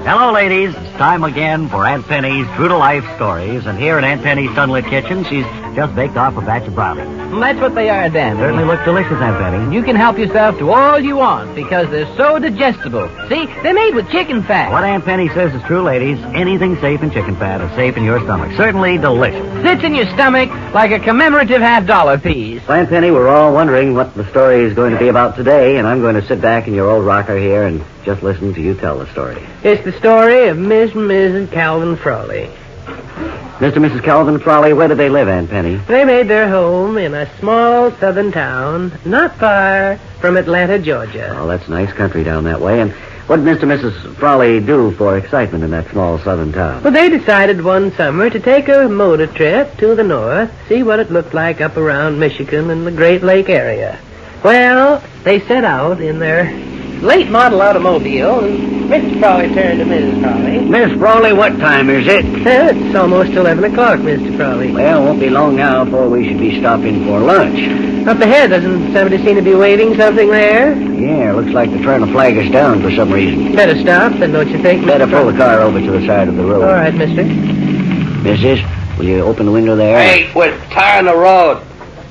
Hello, ladies. It's time again for Aunt Penny's true-to-life stories. And here in Aunt Penny's sunlit kitchen, she's just baked off a batch of brownies. Well, that's what they are, Dan. Certainly look delicious, Aunt Penny. You can help yourself to all you want because they're so digestible. See, they're made with chicken fat. What Aunt Penny says is true, ladies. Anything safe in chicken fat is safe in your stomach. Certainly delicious. Sits in your stomach like a commemorative $50 piece. Well, Aunt Penny, we're all wondering what the story is going to be about today, and I'm going to sit back in your old rocker here and just listen to you tell the story. It's the story of Miss and Mrs. Calvin Frawley. Mr. and Mrs. Calvin Frawley, where did they live, Aunt Penny? They made their home in a small southern town not far from Atlanta, Georgia. Oh, that's nice country down that way. And what did Mr. and Mrs. Frawley do for excitement in that small southern town? Well, they decided one summer to take a motor trip to the north, see what it looked like up around Michigan and the Great Lake area. Well, they set out in their late model automobile, and Mr. Frawley turned to Mrs. Frawley. Miss Frawley, what time is it? It's almost 11 o'clock, Mr. Frawley. Well, it won't be long now before we should be stopping for lunch. Up ahead, doesn't somebody seem to be waving something there? Yeah, looks like they're trying to flag us down for some reason. Better stop, then, don't you think, Mr. Better pull Frawley? the car over to the side of the road. All right, mister. Missus, will you open the window there? Hey, we're tarring the road.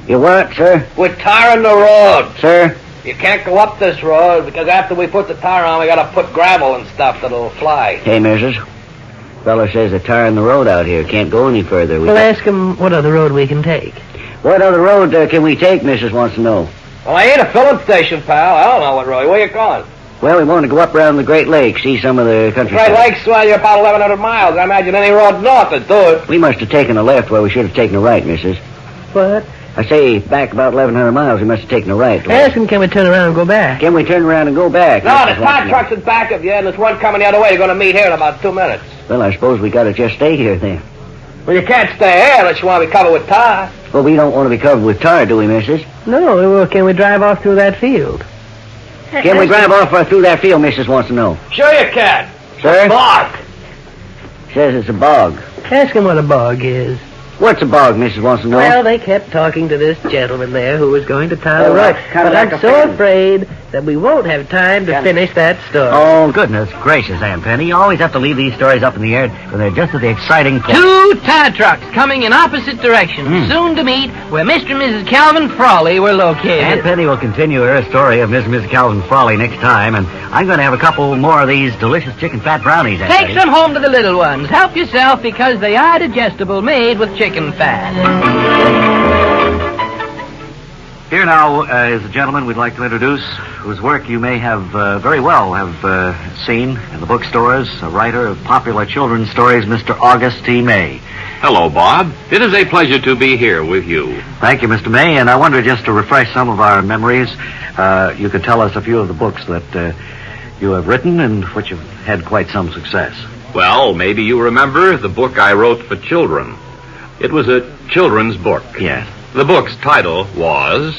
You what, sir? We're tarring the road. Sir? You can't go up this road because after we put the tar on, we gotta put gravel and stuff that'll fly. Hey, missus. Fella says they're tarring the road out here. Can't go any further. Well, ask him what other road we can take. What other road can we take, missus wants to know? Well, I ain't a filling station, pal. I don't know what road. Where you going? Well, we want to go up around the Great Lake, see some of the countryside. Great Lakes, well, you're about 1,100 miles. I imagine any road north would do it. We must have taken a left where we should have taken a right, missus. What? I say, back about 1,100 miles, we must have taken a right. Ask him, can we turn around and go back? Can we turn around and go back? No, the tar truck's in back of you, and there's one coming the other way. You're going to meet here in about 2 minutes. Well, I suppose we got to just stay here then. Well, you can't stay here unless you want to be covered with tar. Well, we don't want to be covered with tar, do we, missus? No, well, can we drive off through that field? Can we drive off through that field, missus wants to know? Sure you can. Sir? Bog. Says it's a bog. Ask him what a bog is. What's a bog, missus wants to know? Well, they kept talking to this gentleman there who was going to tar the Oh, road. right. Kind of But like I'm a so fan. afraid that we won't have time to finish that story. Oh, goodness gracious, Aunt Penny. You always have to leave these stories up in the air when they're just at the exciting point. 2 tar trucks coming in opposite directions, soon to meet where Mr. and Mrs. Calvin Frawley were located. Aunt Penny will continue her story of Miss and Mrs. Calvin Frawley next time, and I'm going to have a couple more of these delicious chicken fat brownies, Aunt Take Penny. some home to the little ones. Help yourself because they are digestible, made with chicken fat. Here now is a gentleman we'd like to introduce, whose work you may have very well have seen in the bookstores, a writer of popular children's stories, Mr. August T. May. Hello, Bob. It is a pleasure to be here with you. Thank you, Mr. May, and I wonder, just to refresh some of our memories, you could tell us a few of the books that you have written and which have had quite some success. Well, maybe you remember the book I wrote for children. It was a children's book. Yes. The book's title was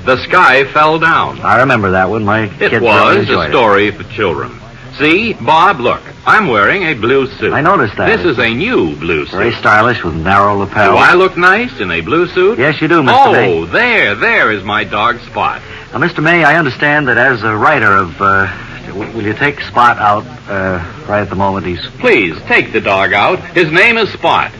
The Sky Fell Down. I remember that one. My It kids really was a enjoyed story for children. See, Bob, look, I'm wearing a blue suit. I noticed that. This is a new blue suit. Very stylish with narrow lapel. Do I look nice in a blue suit? Yes, you do, Mr. May. Oh, there is my dog Spot. Now, Mr. May, I understand that as a writer of... will you take Spot out right at the moment? He's... Please, take the dog out. His name is Spot.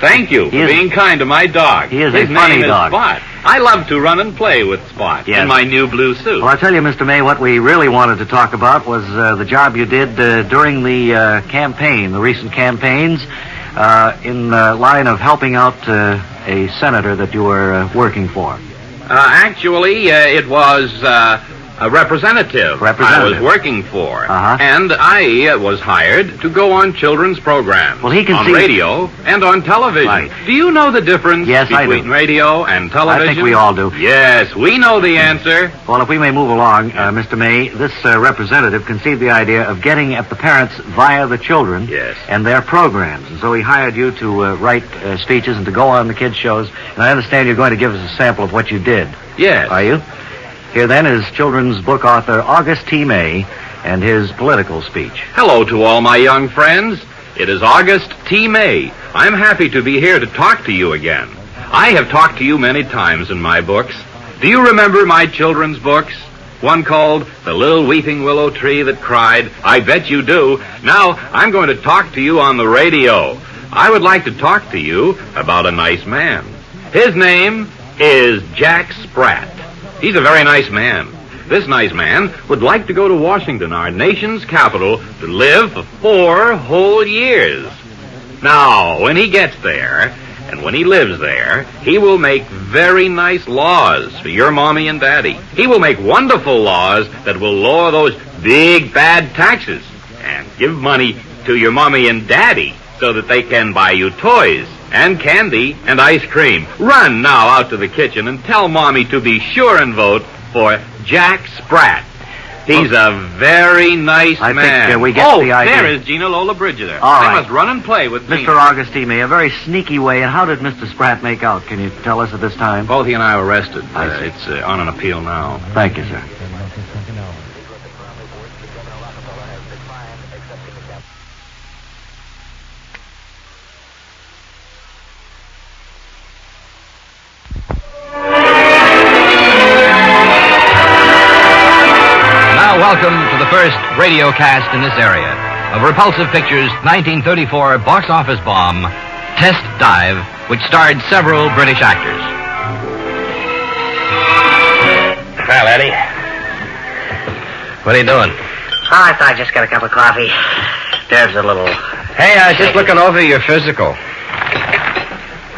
Thank you for being kind to my dog. He is His a funny name dog. Is Spot. I love to run and play with Spot Yes. in my new blue suit. Well, I'll tell you, Mr. May, what we really wanted to talk about was the job you did during the campaign, the recent campaigns, in the line of helping out a senator that you were working for. Actually, it was a representative I was working for. Uh-huh. And I was hired to go on children's programs. Well, he can on see... radio and on television. Right. Do you know the difference Yes, I do. between radio and television? I think we all do. Yes, we know the answer. Well, if we may move along, Mr. May, this representative conceived the idea of getting at the parents via the children Yes. and their programs. And so he hired you to write speeches and to go on the kids' shows. And I understand you're going to give us a sample of what you did. Yes. Are you? Here, then, is children's book author August T. May and his political speech. Hello to all my young friends. It is August T. May. I'm happy to be here to talk to you again. I have talked to you many times in my books. Do you remember my children's books? One called The Little Weeping Willow Tree That Cried. I bet you do. Now, I'm going to talk to you on the radio. I would like to talk to you about a nice man. His name is Jack Spratt. He's a very nice man. This nice man would like to go to Washington, our nation's capital, to live for 4 whole years. Now, when he gets there, and when he lives there, he will make very nice laws for your mommy and daddy. He will make wonderful laws that will lower those big bad taxes and give money to your mommy and daddy so that they can buy you toys and candy and ice cream. Run now out to the kitchen and tell Mommy to be sure and vote for Jack Spratt. He's a very nice man. I think we get the idea. There is Gina Lola Bridger there. All right. I must run and play with Mr. Gina. Augustine, a very sneaky way. And how did Mr. Spratt make out? Can you tell us at this time? Both he and I were arrested. I see. It's on an appeal now. Thank you, sir. Welcome to the first radio cast in this area of Repulsive Pictures' 1934 box office bomb, Test Dive, which starred several British actors. Well, Eddie. What are you doing? Oh, I thought I'd just get a cup of coffee. Nerves a little... Hey, I was just looking over your physical.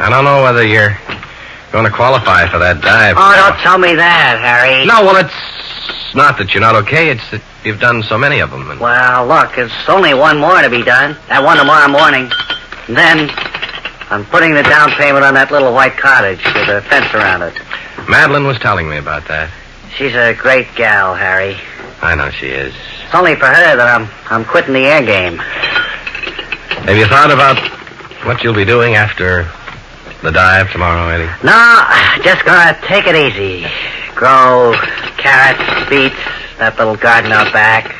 I don't know whether you're going to qualify for that dive. Oh, don't tell me that, Harry. No, well, it's not that you're not okay. It's that you've done so many of them. And... Well, look, there's only one more to be done. That one tomorrow morning. And then I'm putting the down payment on that little white cottage with a fence around it. Madeline was telling me about that. She's a great gal, Harry. I know she is. It's only for her that I'm quitting the air game. Have you thought about what you'll be doing after the dive tomorrow, Eddie? No, just gonna take it easy. Grow carrots, beets, that little garden out back.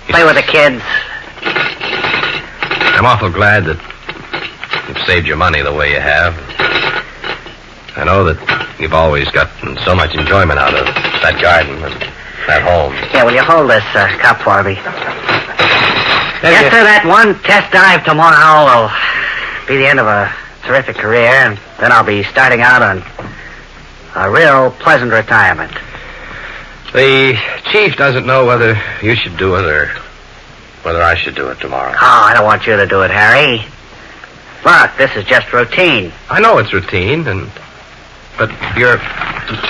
Play with the kids. I'm awful glad that you've saved your money the way you have. I know that you've always gotten so much enjoyment out of that garden and that home. Yeah, will you hold this cup for me? Yes, sir, that one test dive tomorrow will be the end of a terrific career, and then I'll be starting out on a real pleasant retirement. The chief doesn't know whether you should do it or whether I should do it tomorrow. Oh, I don't want you to do it, Harry. Look, this is just routine. I know it's routine, but you're...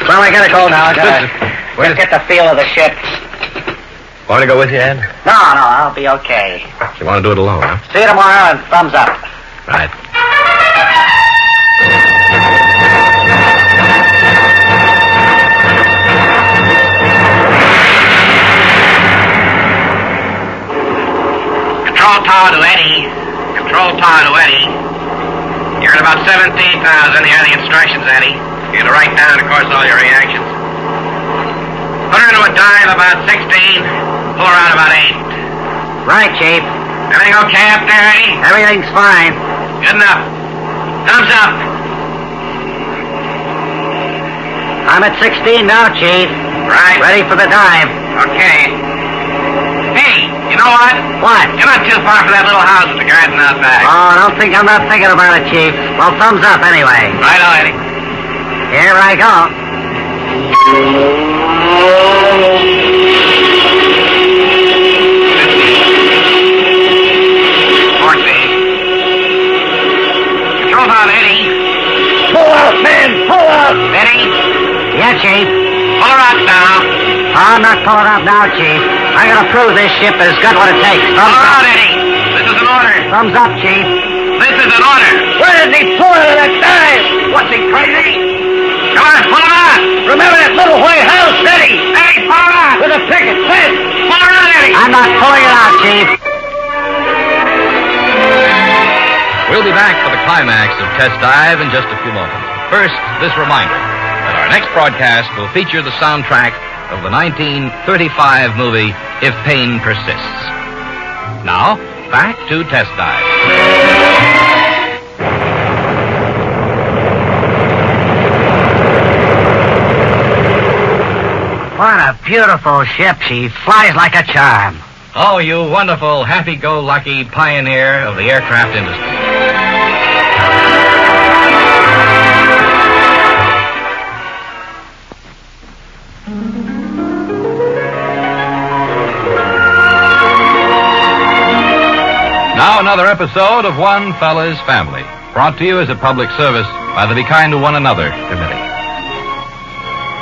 Well, I gotta go now. I gotta get the feel of the ship. Want to go with you, Ed? No, I'll be okay. You want to do it alone, huh? See you tomorrow, and thumbs up. Right. Control tower to Eddie. Control tower to Eddie. You're at about 17,000. Here are the instructions, Eddie. You're to write down, of course, all your reactions. Put her into a dive about 16. Pull her out about 8. Right, Chief. Everything okay up there, Eddie? Everything's fine. Good enough. Thumbs up. I'm at 16 now, Chief. Right. Ready for the dive. Okay. Hey, you know what? What? You're not too far from that little house with the garden out back. Oh, don't think I'm not thinking about it, Chief. Well, thumbs up anyway. Right on, Eddie. Here I go. Control out, Eddie. Pull out, man! Pull out! Eddie, Yeah, Chief. pull her out now. I'm not pulling out now, Chief. I gotta prove this ship has got what it takes. Pull Thumbs her up. out, Eddie. This is an order. Thumbs up, Chief. This is an order. Where is he pulling at that dive? What's he, crazy? Come on, pull her out. Remember that little white house, Eddie? Eddie, pull her out. With a picket fence. Pull her out, Eddie. I'm not pulling it out, Chief. We'll be back for the climax of Test Dive in just a few moments. First, this reminder that our next broadcast will feature the soundtrack of the 1935 movie If Pain Persists. Now, back to Test Dive. What a beautiful ship. She flies like a charm. Oh, you wonderful, happy-go-lucky pioneer of the aircraft industry. Now another episode of One Fella's Family, brought to you as a public service by the Be Kind to One Another Committee.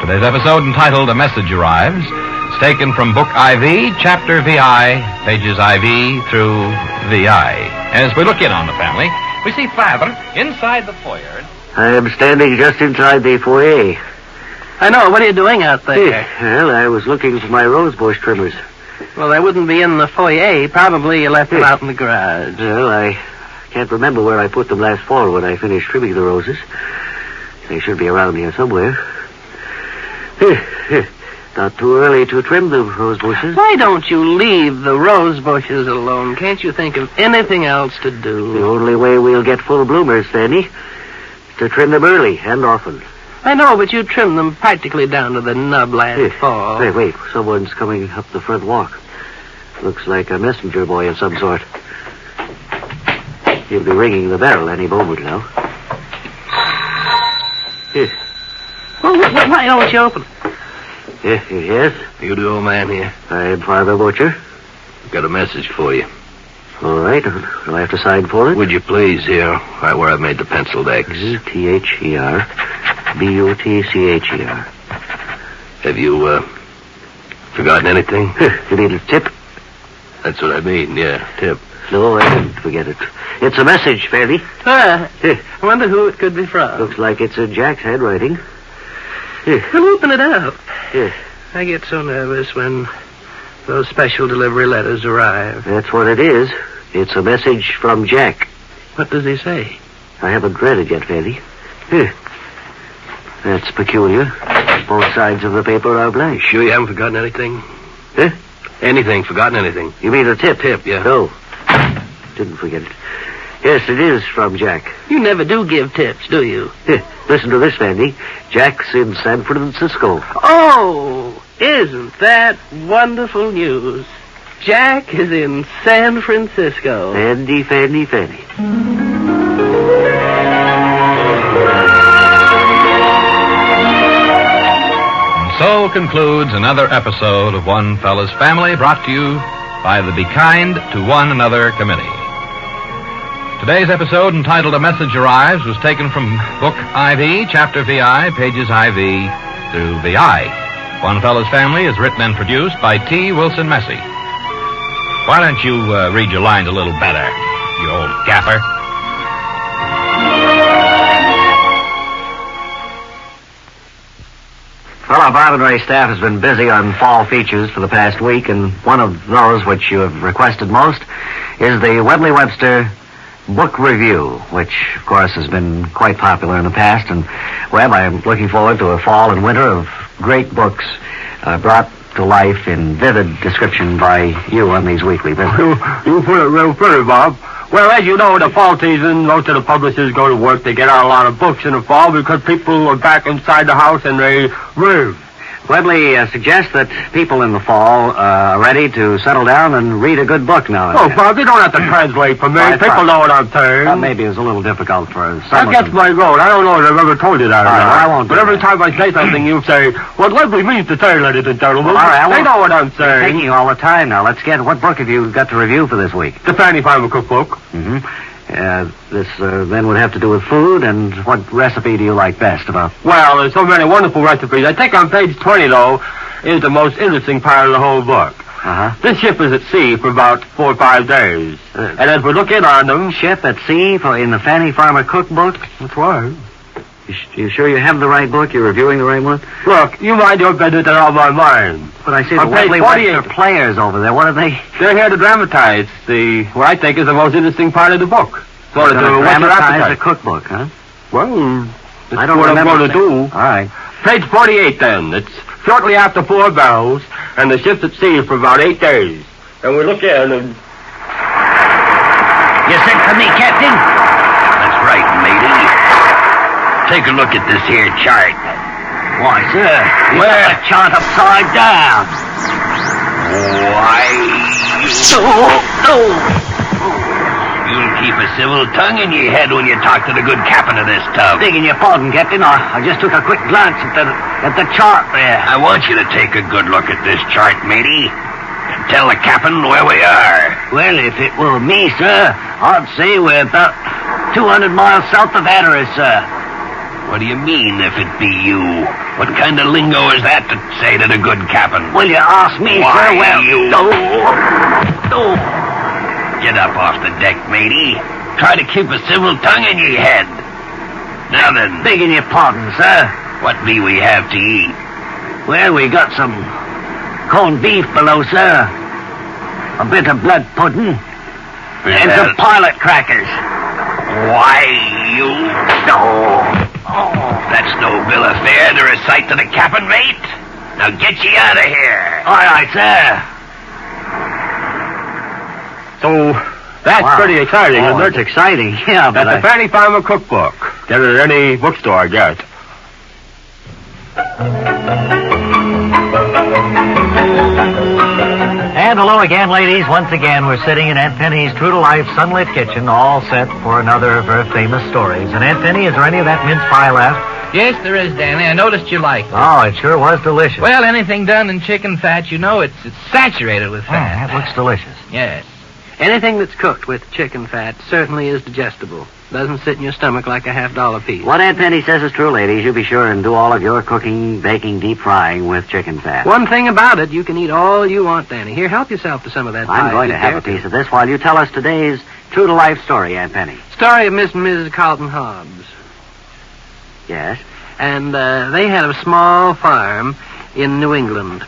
Today's episode, entitled A Message Arrives, is taken from Book IV, Chapter VI, pages IV through VI. As we look in on the family, we see Father inside the foyer. I am standing just inside the foyer. I know. What are you doing out there? Well, I was looking for my rosebush trimmers. Well, they wouldn't be in the foyer. Probably you left them out in the garage. Well, I can't remember where I put them last fall when I finished trimming the roses. They should be around here somewhere. Not too early to trim the rose bushes. Why don't you leave the rose bushes alone? Can't you think of anything else to do? The only way we'll get full bloomers, Fanny, is to trim them early and often. I know, but you trimmed them practically down to the nub last fall. Wait. Someone's coming up the front walk. Looks like a messenger boy of some sort. He'll be ringing the bell any moment now. Here. Well, why don't you open it? Yes? You the old man here? I am Father Butcher. Got a message for you. All right. Do I have to sign for it? Would you please, here, right where I've made the penciled X. Therbutcher. Have you, forgotten anything? You need a tip? That's what I mean, yeah, tip. No, I didn't forget it. It's a message, Fanny. I wonder who it could be from. Looks like it's in Jack's handwriting. Well, open it up. Yes. I get so nervous when those special delivery letters arrive. That's what it is. It's a message from Jack. What does he say? I haven't read it yet, Fanny. That's peculiar. Both sides of the paper are blank. Sure you haven't forgotten anything? Huh? Anything, forgotten anything? You mean a tip? Tip, yeah. No. Didn't forget it. Yes, it is from Jack. You never do give tips, do you? Listen to this, Fanny. Jack's in San Francisco. Oh, isn't that wonderful news? Jack is in San Francisco. Fanny. So concludes another episode of One Fella's Family, brought to you by the Be Kind to One Another Committee. Today's episode, entitled A Message Arrives, was taken from Book IV, Chapter VI, pages IV through VI. One Fella's Family is written and produced by T. Wilson Messy. Why don't you read your lines a little better, you old gaffer? Well, our Bob and Ray staff has been busy on fall features for the past week, and one of those which you have requested most is the Webley-Webster Book Review, which, of course, has been quite popular in the past. And, Webb, I'm looking forward to a fall and winter of great books brought to life in vivid description by you on these weekly visits. You put it real pretty, Bob. Well, as you know, the fall season, most of the publishers go to work. They get out a lot of books in the fall because people are back inside the house and they read. Webley suggests that people in the fall are ready to settle down and read a good book now and Oh, then. Bob, you don't have to translate for me. People know what I'm saying. That maybe is a little difficult for some That of gets them. my goal. I don't know if I've ever told you that or All right, not. well, I won't do But every that. time I say something, you say, what Webley means to say, ladies and gentlemen. All right, I they won't. know what I'm It's saying. taking you all the time now. Let's get, what book have you got to review for this week? The Fanny Farmer Cookbook. Mm-hmm. This then would have to do with food, and what recipe do you like best about? Well, there's so many wonderful recipes. I think on page 20, though, is the most interesting part of the whole book. Uh-huh. This ship is at sea for about 4 or 5 days. And as we look in on them... Ship at Sea in the Fanny Farmer Cookbook? That's right. You sure you have the right book? You're reviewing the right one? Look, you mind your business and all my mind. But I see On the page Webley 48. Webster players over there. What are they? They're here to dramatize what I think is the most interesting part of the book. They're What's your dramatize a appetite? cookbook, huh? Well, that's I don't what I'm remember going to do. All right. Page 48, then. It's shortly after 4 bells, and the ship's at sea for about 8 days. And we look in and... You sent for me, Captain? That's right, matey. Take a look at this here chart. Why, sir, you got the chart upside down. Why, you'll keep a civil tongue in your head when you talk to the good captain of this tub. Begging your pardon, Captain. I just took a quick glance at the chart there. I want you to take a good look at this chart, matey, and tell the captain where we are. Well, if it were me, sir, I'd say we're about 200 miles south of AFRS, sir. What do you mean, if it be you? What kind of lingo is that to say to the good captain? Well, you ask me, Why, sir, well... Get up off the deck, matey. Try to keep a civil tongue in your head. Now then, Begging your pardon, sir. what be we have to eat? Well, we got some corned beef below, sir. A bit of blood pudding. And some pilot crackers. Why, you... That's no bill of fare to recite to the captain, mate. Now get ye out of here. All right, sir. So, that's pretty exciting, isn't it? It's exciting, yeah, but That's a Fanny Farmer cookbook. Get it at any bookstore, I guess. And hello again, ladies. Once again, we're sitting in Aunt Penny's true-to-life sunlit kitchen, all set for another of her famous stories. And Aunt Penny, is there any of that mince pie left? Yes, there is, Danny. I noticed you liked it. Oh, it sure was delicious. Well, anything done in chicken fat, you know, it's saturated with fat. That looks delicious. Yes. Anything that's cooked with chicken fat certainly is digestible. Doesn't sit in your stomach like a $50 piece. what Aunt Penny says is true, ladies. You be sure and do all of your cooking, baking, deep frying with chicken fat. One thing about it, you can eat all you want, Danny. Here, help yourself to some of that pie. I'm going to have a piece of this while you tell us today's true-to-life story, Aunt Penny. Story of Miss and Mrs. Carlton Hobbs. Yes? And they had a small farm in New England.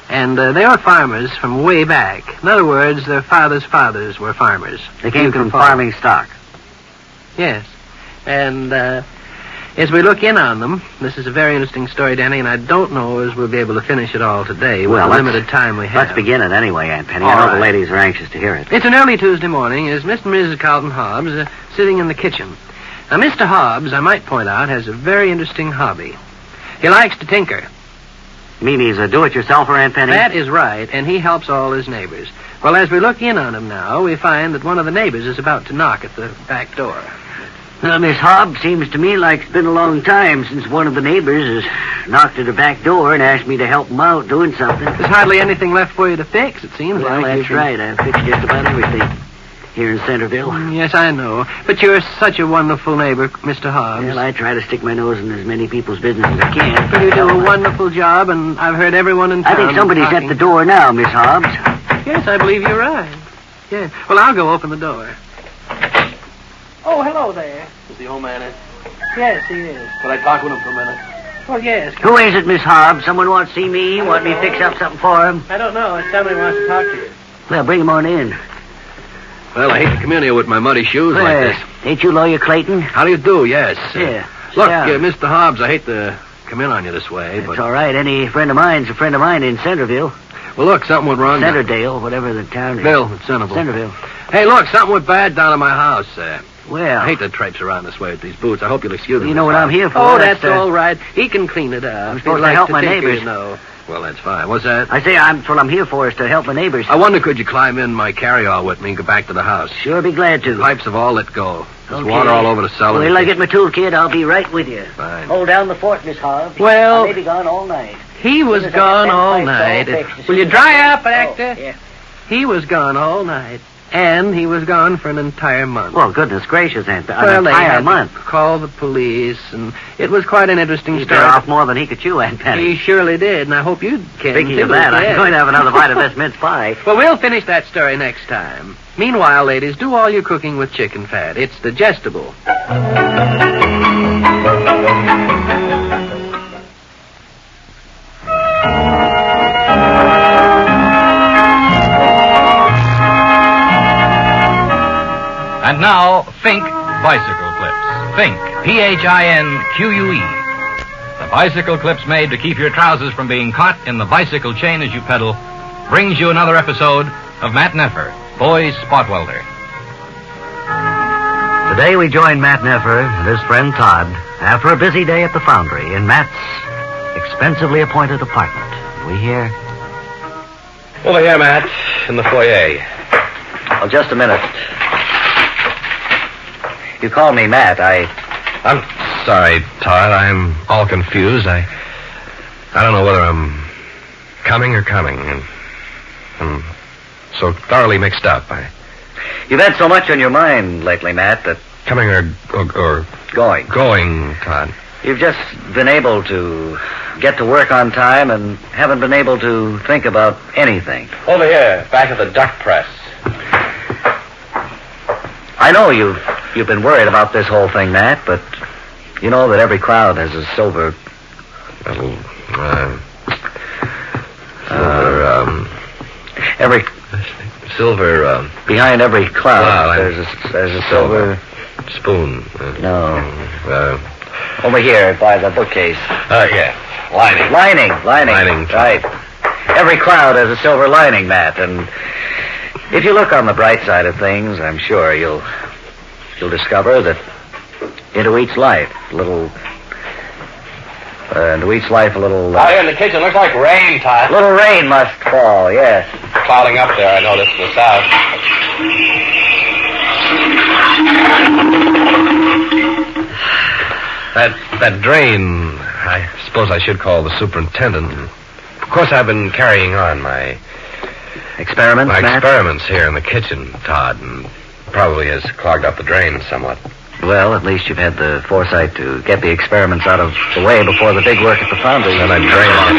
And they were farmers from way back. In other words, their fathers' fathers were farmers. They came from farming stock. Yes. And as we look in on them, this is a very interesting story, Danny, and I don't know as we'll be able to finish it all today with the limited time we have. Let's begin it anyway, Aunt Penny. All I know right. the ladies are anxious to hear it. It's an early Tuesday morning as Mr. and Mrs. Carlton Hobbs sitting in the kitchen. Now, Mr. Hobbs, I might point out, has a very interesting hobby. He likes to tinker. Mean he's a do-it-yourselfer, Aunt Penny? That is right, and he helps all his neighbors. Well, as we look in on him now, we find that one of the neighbors is about to knock at the back door. Miss Hobbs, seems to me like it's been a long time since one of the neighbors has knocked at the back door and asked me to help him out doing something. There's hardly anything left for you to fix, it seems Well, like. that's right. I've fixed just about everything here in Centerville. Yes, I know. But you're such a wonderful neighbor, Mr. Hobbs. Well, I try to stick my nose in as many people's business as I can. You do a wonderful job, and I've heard everyone in town I think somebody's talking. at the door now, Miss Hobbs. Yes, I believe you're right. Yeah. Well, I'll go open the door. Oh, hello there. Is the old man in? Yes, he is. Could I talk with him for a minute? Well, yes. Who is it, Miss Hobbs? Someone wants to see me? Want me to fix up something for him? I don't know. Somebody wants to talk to you. Well, bring him on in. Well, I hate to come in here with my muddy shoes like this. Ain't you Lawyer Clayton? How do you do? Yes. Yeah. Look, Yeah. Mr. Hobbs, I hate to come in on you this way, but... It's all right. Any friend of mine's a friend of mine in Centerville. Well, look, something went wrong. Centerdale, whatever the town is. Bill, it's Centerville. Centerville. Hey, look, something went bad down at my house. Well, I hate to traipse around this way with these boots. I hope you'll excuse me. you know what I'm here for. Oh, that's all right. He can clean it up. I'm supposed to help my neighbors. Well, that's fine. What's that? I say that's what I'm here for, is to help my neighbors. I wonder, could you climb in my carryall with me and go back to the house? Sure be glad to. Pipes have all let go. There's Okay. water all over the cellar. Wait till I get my toolkit. I'll be right with you. Fine. Hold down the fort, Miss Hobbs. Well- I may be gone all night. He was As soon as I gone get that all pipe night. all fixed, as Will soon you as dry I up, get- Actor? Oh, yeah. He was gone all night. And he was gone for an entire month. Well, goodness gracious, Aunt. Well, An they entire had month. to call the police, and it was quite an interesting He story. bit off more than he could chew, Aunt Penny. He surely did, and I hope you can. Speaking too, of that, yes. I'm going to have another bite of this mince pie. Well, we'll finish that story next time. Meanwhile, ladies, do all your cooking with chicken fat. It's digestible. And now, Fink Bicycle Clips. Fink, P-H-I-N-Q-U-E. The bicycle clips made to keep your trousers from being caught in the bicycle chain as you pedal brings you another episode of Matt Neffer, Boy's Spot Welder. Today we join Matt Neffer and his friend Todd after a busy day at the foundry in Matt's expensively appointed apartment. We hear... Over here, Matt, in the foyer. Oh, just a minute. You called me Matt. I'm sorry, Todd. I'm all confused. I don't know whether I'm coming or coming. I'm so thoroughly mixed up. You've had so much on your mind lately, Matt, that... Coming or Going. Going, Todd. You've just been able to get to work on time and haven't been able to think about anything. Over here, back of the duck press. I know you've been worried about this whole thing, Matt, but you know that every cloud has a silver... every... Silver, Behind every cloud, there's a silver... Spoon. No. Over here by the bookcase. Yeah. Lining. Lining. Right. Every cloud has a silver lining, Matt, and if you look on the bright side of things, I'm sure you'll discover that into each life a little... Out here in the kitchen, looks like rain, Todd. Little rain must fall, yes. Clouding up there, I noticed, in the south. That drain, I suppose I should call the superintendent. Of course, I've been carrying on my... Experiments, Matt? Experiments here in the kitchen, Todd, and probably has clogged up the drain somewhat. Well, at least you've had the foresight to get the experiments out of the way before the big work at the foundry. And I drained.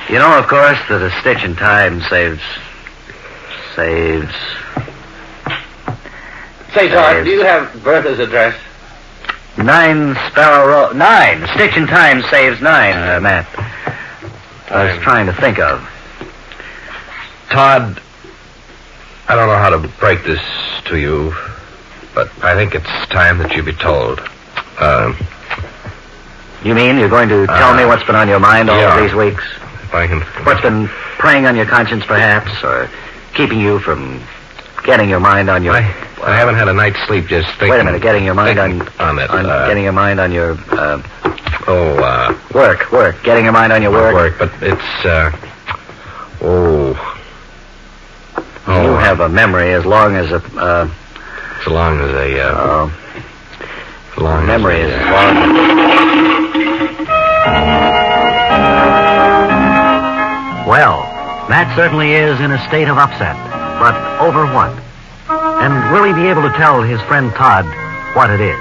You know, of course, that a stitch in time saves... Say, Todd, do you have Bertha's address? 9 Sparrow Road. 9. Stitch in time saves 9, Matt. I was trying to think of. Todd, I don't know how to break this to you, but I think it's time that you be told. You mean you're going to tell me what's been on your mind all of these weeks? If I can... What's been preying on your conscience, perhaps, or keeping you from getting your mind on your... I haven't had a night's sleep just thinking... Wait a minute, getting your mind on it. Getting your mind on your... Work. Getting your mind on your work. But it's, You have a memory as long as a... As long as a, long memory as is long... Well, Matt certainly is in a state of upset. But over what? And will he be able to tell his friend Todd what it is?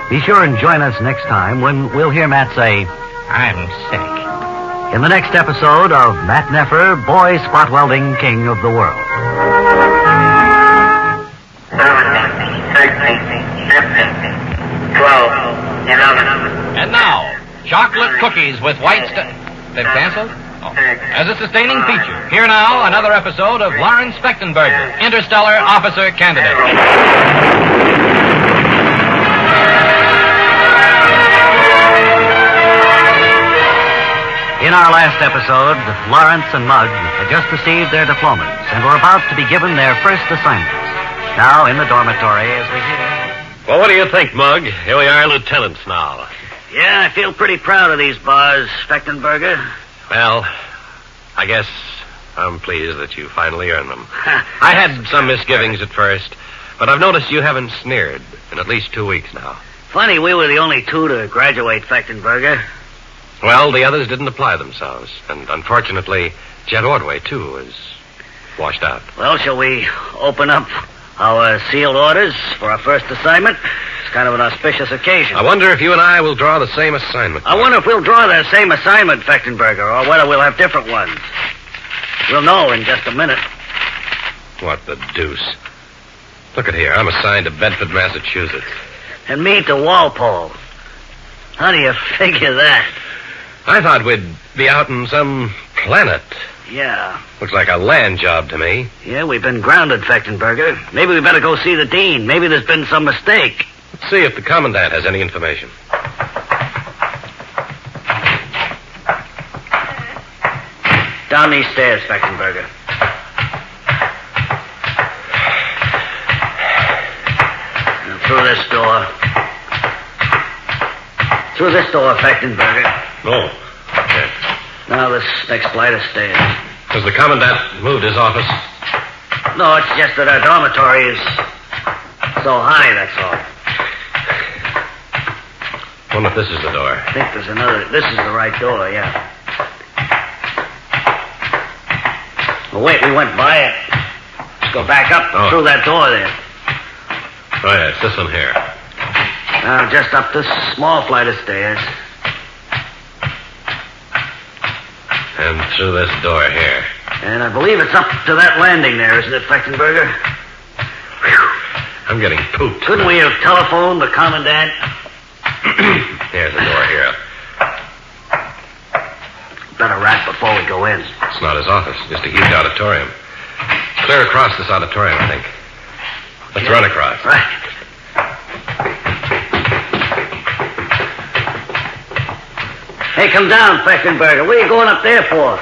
Be sure and join us next time when we'll hear Matt say, "I'm sick," in the next episode of Matt Neffer, Boy Spot Welding King of the World. 12, 11. And now, chocolate cookies with white They've canceled? Oh. As a sustaining feature, here now another episode of Lawrence Spectenberger, Interstellar Officer Candidate. In our last episode, Lawrence and Mugg had just received their diplomas and were about to be given their first assignments. Now, in the dormitory, as we hear... Well, what do you think, Mugg? Here we are, lieutenants now. Yeah, I feel pretty proud of these bars, Spectenberger. Well, I guess I'm pleased that you finally earned them. I had some misgivings at first, but I've noticed you haven't sneered in at least 2 weeks now. Funny, we were the only two to graduate, Spectenberger. Well, the others didn't apply themselves, and unfortunately, Jet Ordway, too, is washed out. Well, shall we open up our sealed orders for our first assignment? It's kind of an auspicious occasion. I wonder if you and I will draw the same assignment. I wonder if we'll draw the same assignment, Spectenberger, or whether we'll have different ones. We'll know in just a minute. What the deuce? Look at here. I'm assigned to Bedford, Massachusetts. And me to Walpole. How do you figure that? I thought we'd be out in some planet. Yeah. Looks like a land job to me. Yeah, we've been grounded, Spectenberger. Maybe we better go see the dean. Maybe there's been some mistake. Let's see if the commandant has any information. Down these stairs, Spectenberger. Through this door. Through this door, Spectenberger. Oh. Okay. Now this next flight of stairs. Has the commandant moved his office? No, it's just that our dormitory is so high, that's all. Wonder if this is the door. I think there's another. This is the right door, yeah. Well, wait, we went by it. Let's go back up through that door there. Oh, yeah, it's this one here. Now, just up this small flight of stairs. And through this door here. And I believe it's up to that landing there, isn't it, Spectenberger? I'm getting pooped. Couldn't we have telephoned the commandant? Here's the door here. Better rap before we go in. It's not his office, just a huge auditorium. Clear across this auditorium, I think. Let's run across. Right. Hey, come down, Spectenberger. What are you going up there for?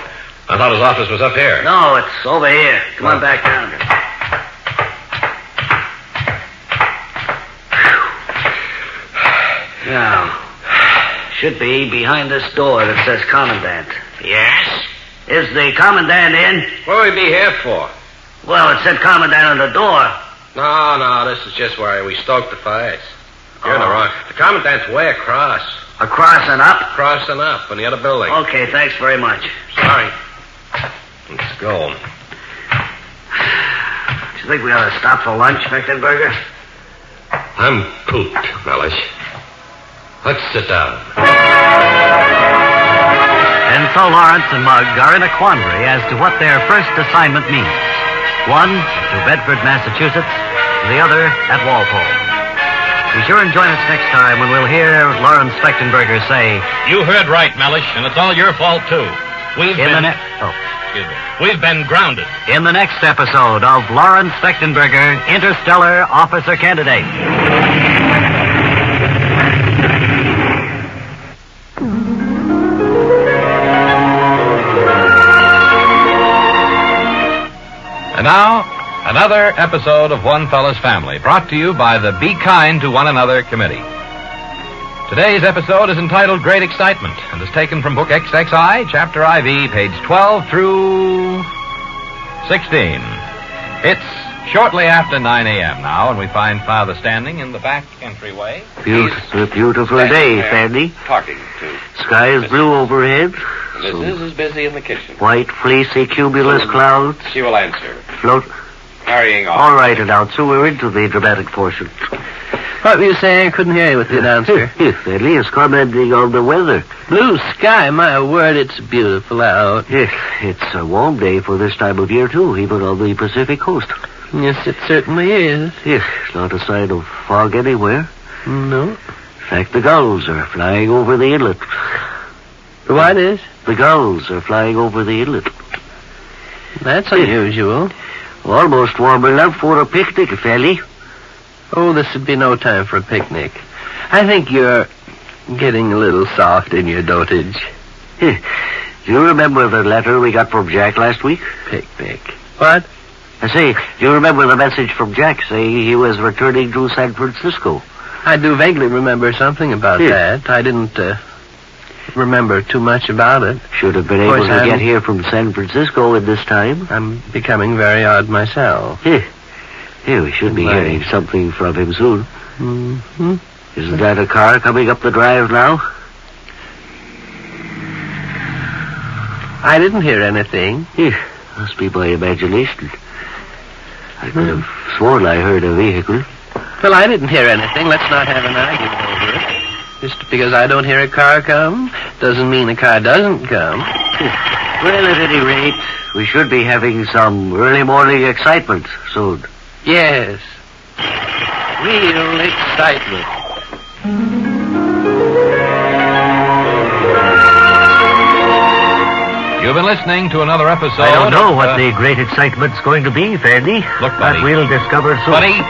I thought his office was up here. No, it's over here. Come on back down. Now, should be behind this door that says Commandant. Yes? Is the Commandant in? What would he be here for? Well, it said Commandant on the door. No, this is just where we stoked the fires. You're in the wrong. The commandant's way across. Across and up? Across and up in the other building. Okay, thanks very much. Sorry. Let's go. Do you think we ought to stop for lunch, Spectenberger? I'm pooped, Mellish. Let's sit down. And so Lawrence and Mugg are in a quandary as to what their first assignment means. One to Bedford, Massachusetts, the other at Walpole. Be sure and join us next time when we'll hear Lawrence Spectenberger say, You heard right, Mellish, and it's all your fault, too. We've been grounded. In the next episode of Lawrence Spectenberger, Interstellar Officer Candidate. And now, another episode of One Fella's Family, brought to you by the Be Kind to One Another Committee. Today's episode is entitled Great Excitement and is taken from Book XXI, Chapter IV, page 12 through 16. It's shortly after 9 a.m. now, and we find Father standing in the back entryway. Beautiful day, Fanny. Talking to. Sky is blue overhead. Mrs. is busy in the kitchen. White, fleecy, cumulus clouds. She will answer. Float. Carrying on. All right, announcer, we're into the dramatic portion. What were you saying? I couldn't hear you with the announcer. Fanny is commenting on the weather. Blue sky, my word, it's beautiful out. Yes, it's a warm day for this time of year, too, even on the Pacific coast. Yes, it certainly is. Yes, not a sign of fog anywhere. No. In fact, the gulls are flying over the inlet. What is? The gulls are flying over the inlet. That's unusual. Almost warm enough for a picnic, Fanny. Oh, this would be no time for a picnic. I think you're getting a little soft in your dotage. Do you remember the letter we got from Jack last week? Picnic. What? I say, do you remember the message from Jack saying he was returning to San Francisco? I do vaguely remember something about that. I didn't remember too much about it. Should have been able to get here from San Francisco in this time. I'm becoming very odd myself. Yeah, we should be hearing something from him soon. Mm-hmm. Isn't that a car coming up the drive now? I didn't hear anything. Must be my imagination. I could have sworn I heard a vehicle. Well, I didn't hear anything. Let's not have an argument over it. Just because I don't hear a car come doesn't mean a car doesn't come. Well, at any rate, we should be having some early morning excitement soon. Yes. Real excitement. You've been listening to another episode. I don't know what the great excitement's going to be, Fanny. Look, buddy. But we'll discover soon. Buddy,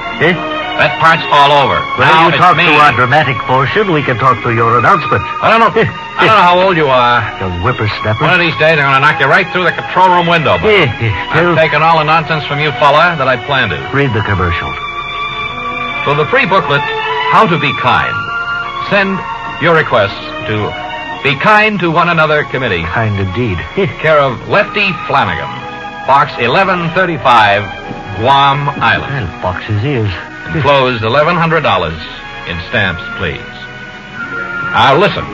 that part's all over. Well, now you talk me. to our dramatic portion, we can talk to your announcement. I don't know how old you are. Young whippersnapper. One of these days, I'm going to knock you right through the control room window. I've taken all the nonsense from you, fella, that I planned to. Read the commercial. For the free booklet, How to Be Kind, send your requests to Be Kind to One Another Committee. Kind indeed. Care of Lefty Flanagan, Box 1135, Guam Island. Well, box his ears. Enclosed $1,100 in stamps, please. Now listen,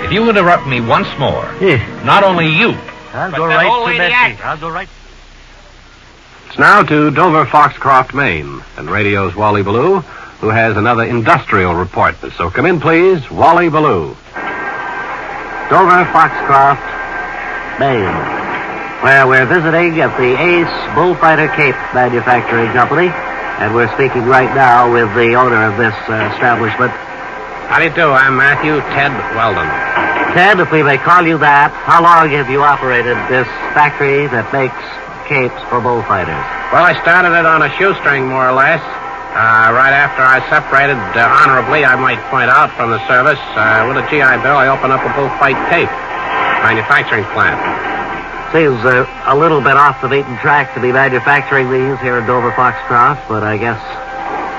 if you interrupt me once more, not only you, I'll but go the right whole to maniac. I'll go right. It's now to Dover Foxcroft, Maine, and radio's Wally Ballou, who has another industrial report. So come in, please, Wally Ballou. Dover Foxcroft, Maine, where we're visiting at the Ace Bullfighter Cape Manufacturing Company, and we're speaking right now with the owner of this establishment. How do you do? I'm Matthew Ted Weldon. Ted, if we may call you that, how long have you operated this factory that makes capes for bullfighters? Well, I started it on a shoestring, more or less. Right after I separated, honorably, I might point out, from the service, with a GI Bill, I opened up a bullfight cape manufacturing plant. Seems a little bit off the beaten track to be manufacturing these here in Dover Foxcroft, but I guess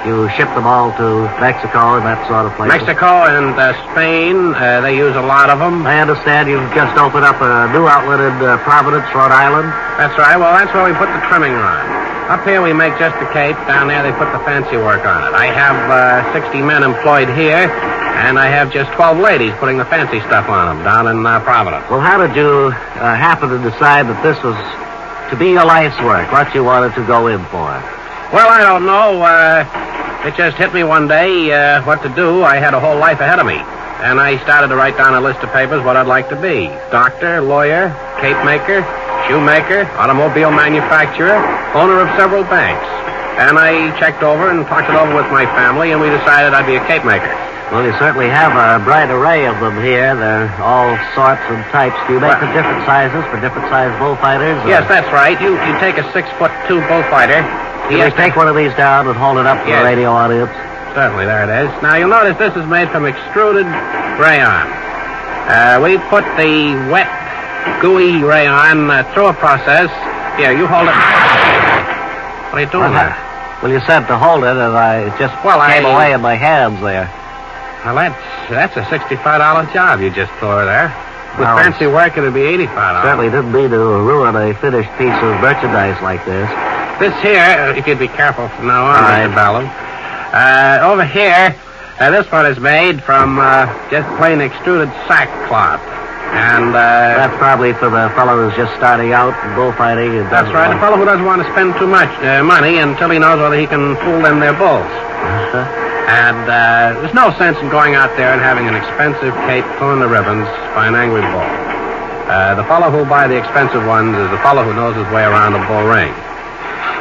you ship them all to Mexico and that sort of place. Mexico and Spain, they use a lot of them. I understand you've just opened up a new outlet in Providence, Rhode Island. That's right. Well, that's where we put the trimming on. Up here we make just the cape. Down there they put the fancy work on it. I have 60 men employed here, and I have just 12 ladies putting the fancy stuff on them down in Providence. Well, how did you happen to decide that this was to be your life's work, what you wanted to go in for? Well, I don't know. It just hit me one day what to do. I had a whole life ahead of me. And I started to write down a list of papers what I'd like to be. Doctor, lawyer, cape maker, shoemaker, automobile manufacturer, owner of several banks. And I checked over and talked it over with my family, and we decided I'd be a cape maker. Well, you certainly have a bright array of them here. They're all sorts and types. Do you make them different sizes for different size bullfighters? Yes, that's right. You take a 6'2" bullfighter. Can we take one of these down and hold it up for the radio audience? Certainly, there it is. Now, you'll notice this is made from extruded rayon. We put the wet, gooey rayon through a process. Here, you hold it. What are you doing there? Well, you said to hold it, and it just came away in my hands there. Well, that's a $65 job you just tore there. With fancy work, it'd be $85. Certainly didn't mean to ruin a finished piece of merchandise like this. This here, if you'd be careful from now on, Mr. Ballou. Over here, this one is made from just plain extruded sackcloth. And that's probably for the fellow who's just starting out in bullfighting. That's right, the fellow who doesn't want to spend too much money until he knows whether he can fool them their bulls. And there's no sense in going out there and having an expensive cape pulling the ribbons by an angry bull. The fellow who'll buy the expensive ones is the fellow who knows his way around a bull ring.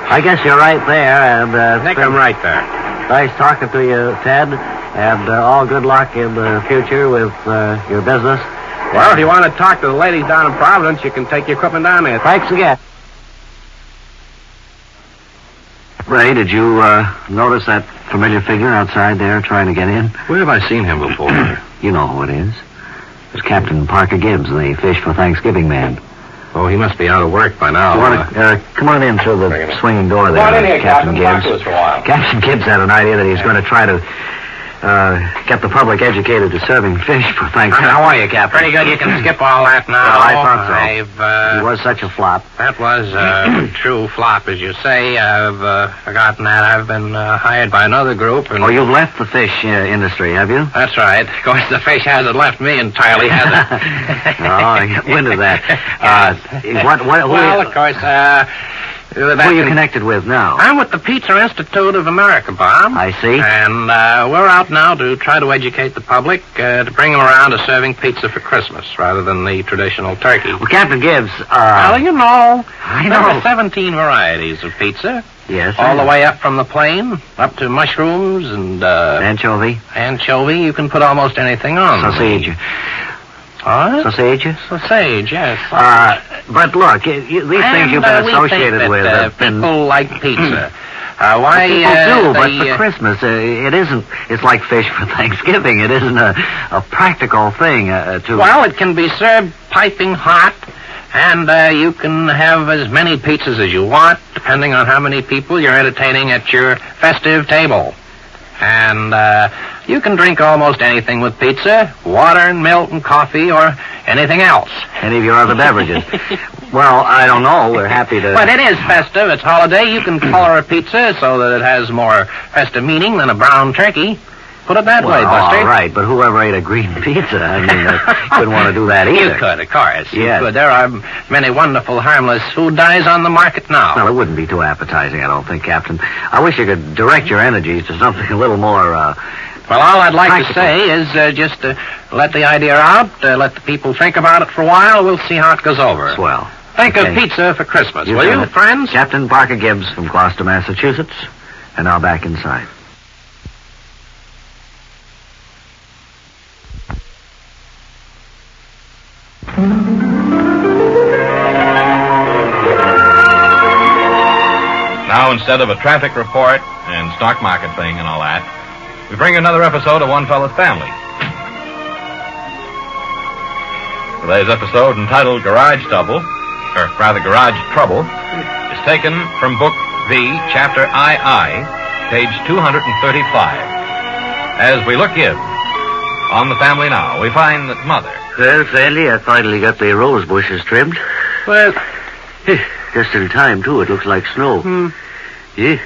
I guess you're right there, and I think I'm right there. Nice talking to you, Ted, and all good luck in the future with your business. Well, if you want to talk to the ladies down in Providence, you can take your equipment down there. Thanks again. Ray, did you notice that familiar figure outside there trying to get in? Where have I seen him before? You know who it is. It's Captain Parker Gibbs, the Fish for Thanksgiving man. Oh, he must be out of work by now. Come on in through the swinging door there, Come on in here, Captain Gibbs. Talk to us for a while. Captain Gibbs had an idea that he's going to try to get the public educated to serving fish for Thanksgiving. How are you, Captain? Pretty good. You can skip all that now. Well, I thought so. He was such a flop. That was a true flop, as you say. I've forgotten that. I've been hired by another group. And... Oh, you've left the fish industry, have you? That's right. Of course, the fish hasn't left me entirely, has it? No, I got wind of that. Well, of course, who are you connected with now? I'm with the Pizza Institute of America, Bob. I see. And we're out now to try to educate the public, to bring them around to serving pizza for Christmas rather than the traditional turkey. Well, Captain Gibbs, well, you know. I there know. are 17 varieties of pizza. Yes. All the way up from the plain, up to mushrooms and... anchovy. Anchovy. You can put almost anything on. Sausage. What? Sausage? Sausage, yes. But look, these things you've been associated with have been... people like pizza. Why? People do, but for Christmas, it isn't. It's like fish for Thanksgiving. It isn't a practical thing to... Well, it can be served piping hot, and you can have as many pizzas as you want, depending on how many people you're entertaining at your festive table. And you can drink almost anything with pizza. Water and milk and coffee or anything else. Any of your other beverages? Well, I don't know. We're happy to... But it is festive. It's holiday. You can color a pizza so that it has more festive meaning than a brown turkey. Put it that way, Buster. All right, but whoever ate a green pizza, I mean, couldn't want to do that either. You could, of course. Yes. You could. There are many wonderful, harmless food dyes on the market now. Well, it wouldn't be too appetizing, I don't think, Captain. I wish you could direct your energies to something a little more, Well, all I'd like practical. to say is just let the idea out, let the people think about it for a while. We'll see how it goes over. Swell. Think Okay. of pizza for Christmas, will got you, it. friends? Captain Parker Gibbs from Gloucester, Massachusetts. And now back inside. Now, instead of a traffic report and stock market thing and all that, we bring another episode of One Fella's Family. Today's episode, entitled Garage Trouble, is taken from Book V, Chapter II, page 235. As we look in on the family now, we find that Mother... Well, Sandy, I finally got the rose bushes trimmed. Well, Just in time, too. It looks like snow. Yeah.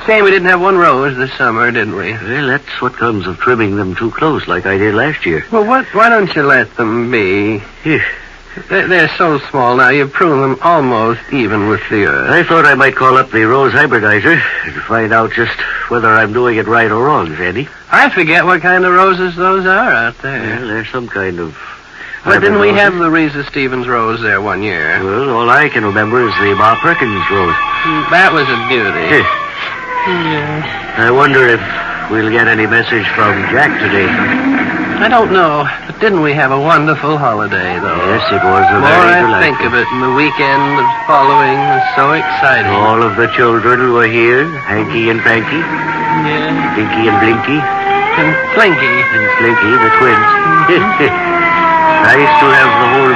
say we didn't have one rose this summer, didn't we? Well, that's what comes of trimming them too close like I did last year. Well, why don't you let them be? Yeah. They're so small now, you prune them almost even with the earth. I thought I might call up the rose hybridizer and find out just whether I'm doing it right or wrong, Sandy. I forget what kind of roses those are out there. Well, there's some kind of... But didn't we roses. have the Reza Stevens rose there one year? Well, all I can remember is the Bob Perkins rose. That was a beauty. I wonder if we'll get any message from Jack today. I don't know, but didn't we have a wonderful holiday, though? Yes, it was a The more very I delightful. think of it, and the weekend following was so exciting. All of the children were here, Hanky and Panky, Yeah. Pinky and Blinky, And Slinky. and Slinky, the twins. Nice to have the whole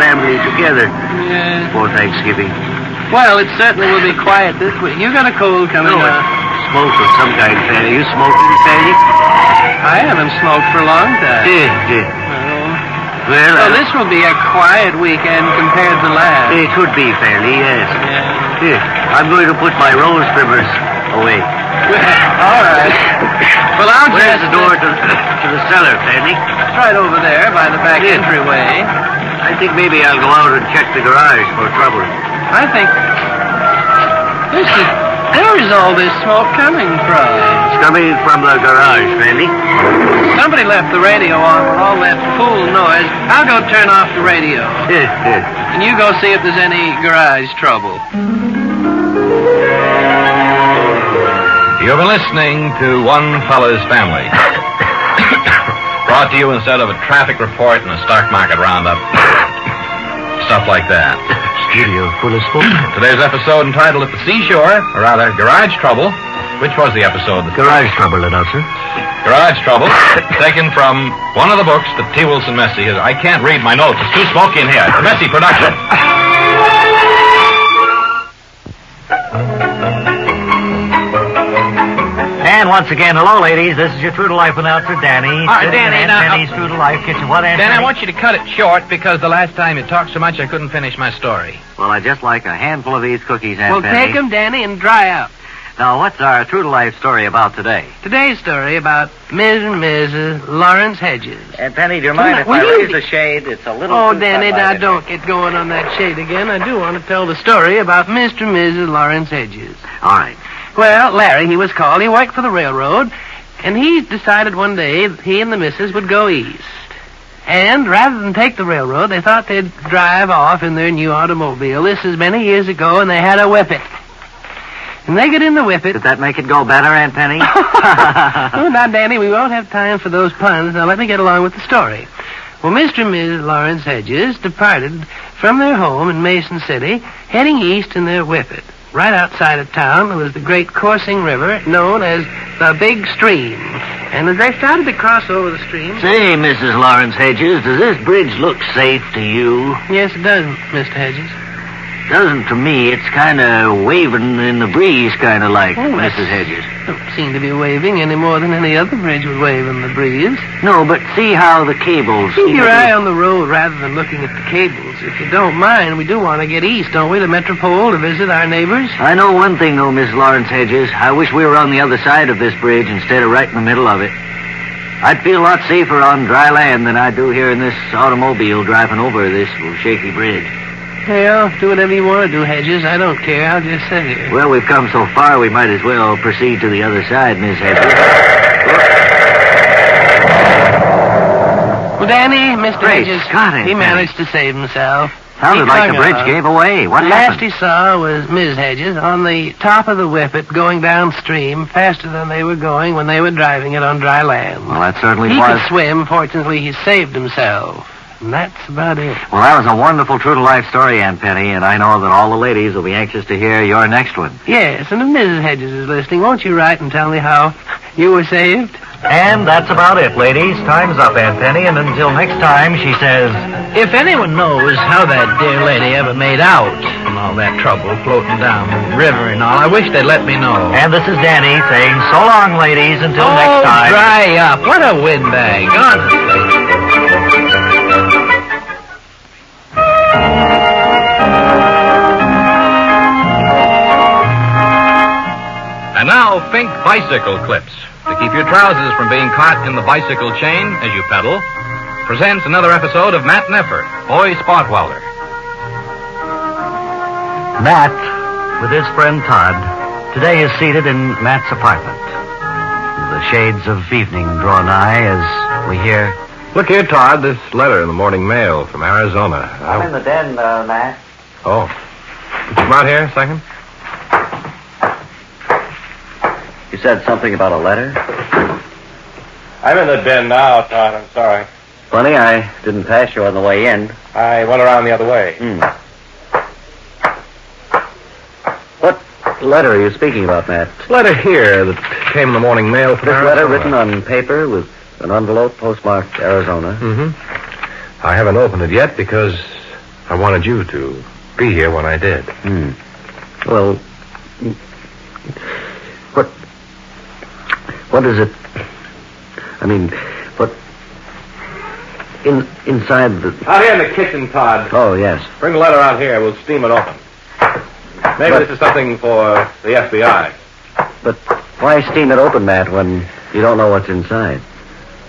family together Yeah. for Thanksgiving. Well, it certainly will be quiet this week. You got a cold coming No, up. smoke of some kind, Fanny. You smoking, Fanny? I haven't smoked for a long time. Well, So this will be a quiet weekend compared to last. it could be, Fanny, yes. Yeah. Here, I'm going to put my rose trimmers away. All right. Well, I'll Where's just... the door to the cellar, Fanny? It's right over there by the back Yeah. entryway. I think maybe I'll go out and check the garage for trouble. I think... Where is all this smoke coming from? It's coming from the garage, Fanny. Somebody left the radio on with all that fool noise. I'll go turn off the radio. And you go see if there's any garage trouble. You've been listening to One Fella's Family. Brought to you instead of a traffic report and a stock market roundup. Stuff like that. Studio full of smoke. Today's episode entitled At the Seashore, or rather, Garage Trouble. Which was the episode? Garage trouble, announcer. Garage Trouble, taken from one of the books that T. Wilson Messy has. I can't read my notes. It's too smoky in here. It's a Messy production. And once again, hello, ladies. This is your True to Life announcer, Danny. Danny, now- Danny's True to Life Kitchen. What, Aunt Dan, I Danny? want you to cut it short because the last time you talked so much I couldn't finish my story. Well, I just like a handful of these cookies, Aunt Well, Fanny. take them, Danny, and dry out. Now, what's our True to Life story about today? Today's story about Ms. and Mrs. Lawrence Hedges. Aunt Penny, do you mind if I raise the shade? It's a little Oh, Danny, now don't get going on that shade again. I do want to tell the story about Mr. and Mrs. Lawrence Hedges. All right. Well, Larry, he was called. He worked for the railroad, and he decided one day he and the missus would go east. And rather than take the railroad, they thought they'd drive off in their new automobile. This is many years ago, and they had a whippet. And they get in the whippet. Did that make it go better, Aunt Penny? Oh, now, Danny, we won't have time for those puns. Now, let me get along with the story. Well, Mr. and Mrs. Lawrence Hedges departed from their home in Mason City, heading east in their whippet. Right outside of town was the great coursing river known as the Big Stream. And as they started to cross over the stream... Say, Mrs. Lawrence Hedges, does this bridge look safe to you? Yes, it does, Mr. Hedges. Doesn't to me. It's kind of waving in the breeze, kind of like, Mrs. Hedges. Don't seem to be waving any more than any other bridge would wave in the breeze. No, but see how the cables... Keep your eye on the road rather than looking at the cables. If you don't mind, we do want to get east, don't we, to Metropole to visit our neighbors? I know one thing, though, Miss Lawrence Hedges. I wish we were on the other side of this bridge instead of right in the middle of it. I'd feel a lot safer on dry land than I do here in this automobile driving over this shaky bridge. Well, do whatever you want to do, Hedges. I don't care. I'll just sit here. Well, we've come so far, we might as well proceed to the other side, Miss Hedges. Well, Danny, Mr. Great Hedges, Scott, he managed to save himself. Sounded like the bridge gave away. What last happened? he saw was Ms. Hedges on the top of the whippet going downstream faster than they were going when they were driving it on dry land. Well, that certainly he was... could swim. Fortunately, he saved himself. And that's about it. Well, that was a wonderful true-to-life story, Aunt Penny, and I know that all the ladies will be anxious to hear your next one. Yes, and if Mrs. Hedges is listening, won't you write and tell me how you were saved? And that's about it, ladies. Time's up, Aunt Penny, and until next time, she says... If anyone knows how that dear lady ever made out from all that trouble floating down the river and all, I wish they'd let me know. And this is Danny saying so long, ladies, until next time. Dry up. What a windbag. Honestly. And now, Fink Bicycle Clips. To keep your trousers from being caught in the bicycle chain as you pedal, presents another episode of Matt Neffer, boy spot welder. Matt, with his friend Todd, today is seated in Matt's apartment. The shades of evening draw nigh as we hear... Look here, Todd, this letter in the morning mail from Arizona. I'm in the den, Matt. Oh. Could you come out here a second? You said something about a letter? I'm in the den now, Todd. I'm sorry. Funny, I didn't pass you on the way in. I went around the other way. What letter are you speaking about, Matt? Letter here that came in the morning mail from This Arizona. letter written on paper with an envelope postmarked Arizona. Mm-hmm. I haven't opened it yet because I wanted you to be here when I did. Well, what is it? I mean, what... inside the... Out here in the kitchen, Todd. Oh, yes. Bring the letter out here. We'll steam it open. Maybe this is something for the FBI. But why steam it open, Matt, when you don't know what's inside?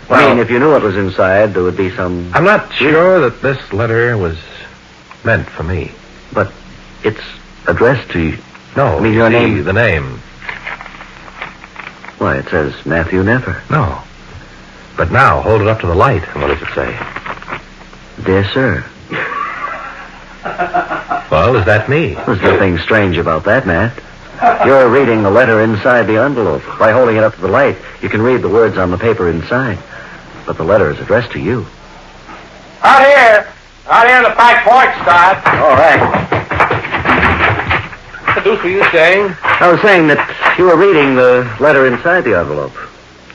Well, I mean, if you knew what was inside, there would be some... I'm not sure that this letter was meant for me. But it's addressed to you. No, I mean, your see, name... the name. Why, it says Matthew Neffer. No. But now, hold it up to the light. And what does it say? Dear sir. Well, is that me? There's nothing strange about that, Matt. You're reading the letter inside the envelope. By holding it up to the light, you can read the words on the paper inside. But the letter is addressed to you. Out here in the back porch, Todd. All right. What the deuce were you saying? I was saying that you were reading the letter inside the envelope.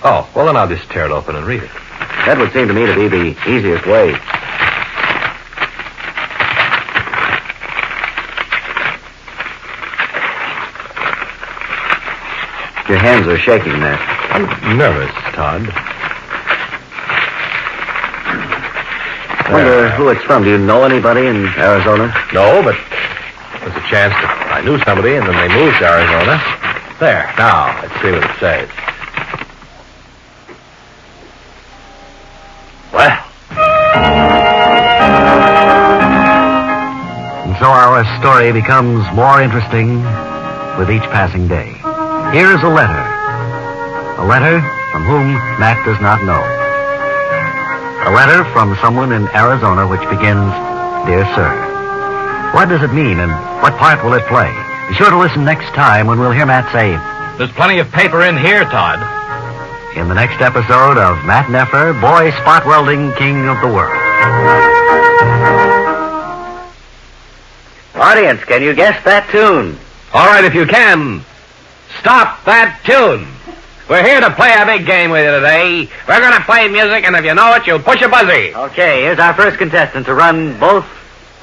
Oh, well, then I'll just tear it open and read it. That would seem to me to be the easiest way. Your hands are shaking, Matt. I'm nervous, Todd. I wonder who it's from. Do you know anybody in Arizona? No, but there's a chance that I knew somebody and then they moved to Arizona. There, now, let's see what it says. Well. And so our story becomes more interesting with each passing day. Here is a letter. A letter from whom Matt does not know. A letter from someone in Arizona which begins, Dear Sir. What does it mean and what part will it play? Be sure to listen next time when we'll hear Matt say, There's plenty of paper in here, Todd. In the next episode of Matt Neffer, Boy Spot Welding King of the World. Audience, can you guess that tune? All right, if you can, stop that tune. We're here to play a big game with you today. We're going to play music, and if you know it, you'll push a buzzy. Okay, here's our first contestant to run both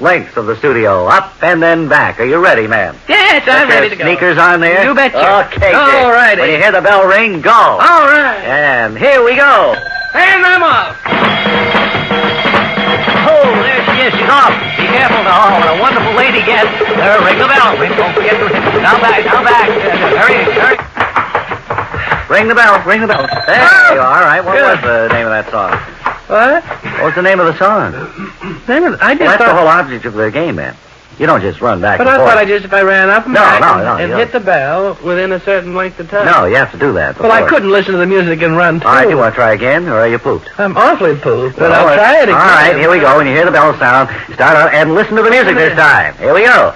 lengths of the studio, up and then back. Are you ready, ma'am? Yes, I'm ready to go. Sneakers on there? You betcha. Okay, All righty. When you hear the bell ring, go. All right. And here we go. And I'm off. Oh, there she is. She's off. Be careful now. What a wonderful lady gets. Ring the bell. Don't forget to... Now back. Hurry. Ring the bell. There you are. All right. What was the name of that song? What? What's the name of the song? That's the whole object of the game, man. You don't just run back But and I forth. thought if I ran up and back and you hit the bell within a certain length of time. No, you have to do that. Well, I couldn't listen to the music and run, too. All right, you want to try again, or are you pooped? I'm awfully pooped, but I'll try it again. All right, here we go. When you hear the bell sound, start out and listen to the music this time. Here we go.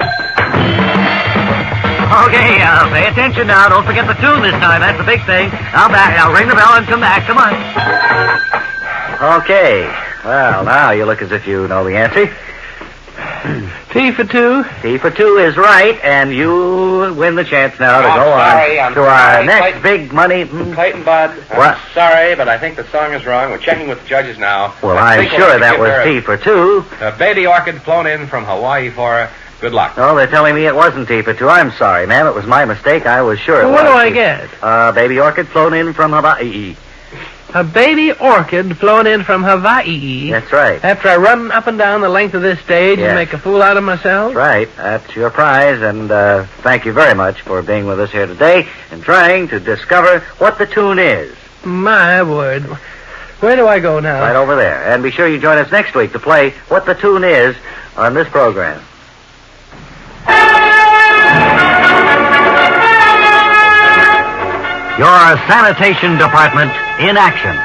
Okay, pay attention now. Don't forget the tune this time. That's the big thing. Now ring the bell and come back. Come on. Okay. Well, now you look as if you know the answer. T for two. T for two is right, and you win the chance now to go on to our next big money. Clayton Budd. What? I'm sorry, but I think the song is wrong. We're checking with the judges now. Well, I'm sure that was T for two. A baby orchid flown in from Hawaii for her. Good luck. No, they're telling me it wasn't T for two. I'm sorry, ma'am. It was my mistake. I was sure it was. What do I get? Baby orchid flown in from Hawaii. A baby orchid flown in from Hawaii. That's right. After I run up and down the length of this stage and make a fool out of myself? That's right. That's your prize, and thank you very much for being with us here today and trying to discover what the tune is. My word. Where do I go now? Right over there. And be sure you join us next week to play What the Tune Is on this program. Your Sanitation Department in action.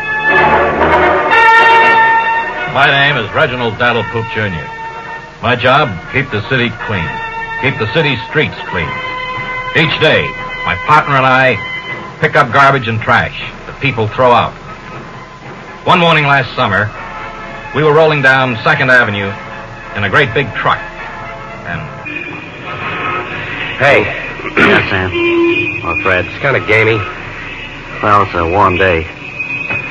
My name is Reginald Daddlepoop Jr. My job, keep the city clean. Keep the city streets clean. Each day, my partner and I pick up garbage and trash that people throw out. One morning last summer, we were rolling down 2nd Avenue in a great big truck. And... Hey. Yeah, Sam. Oh, Fred. It's kind of gamey. Well, it's a warm day.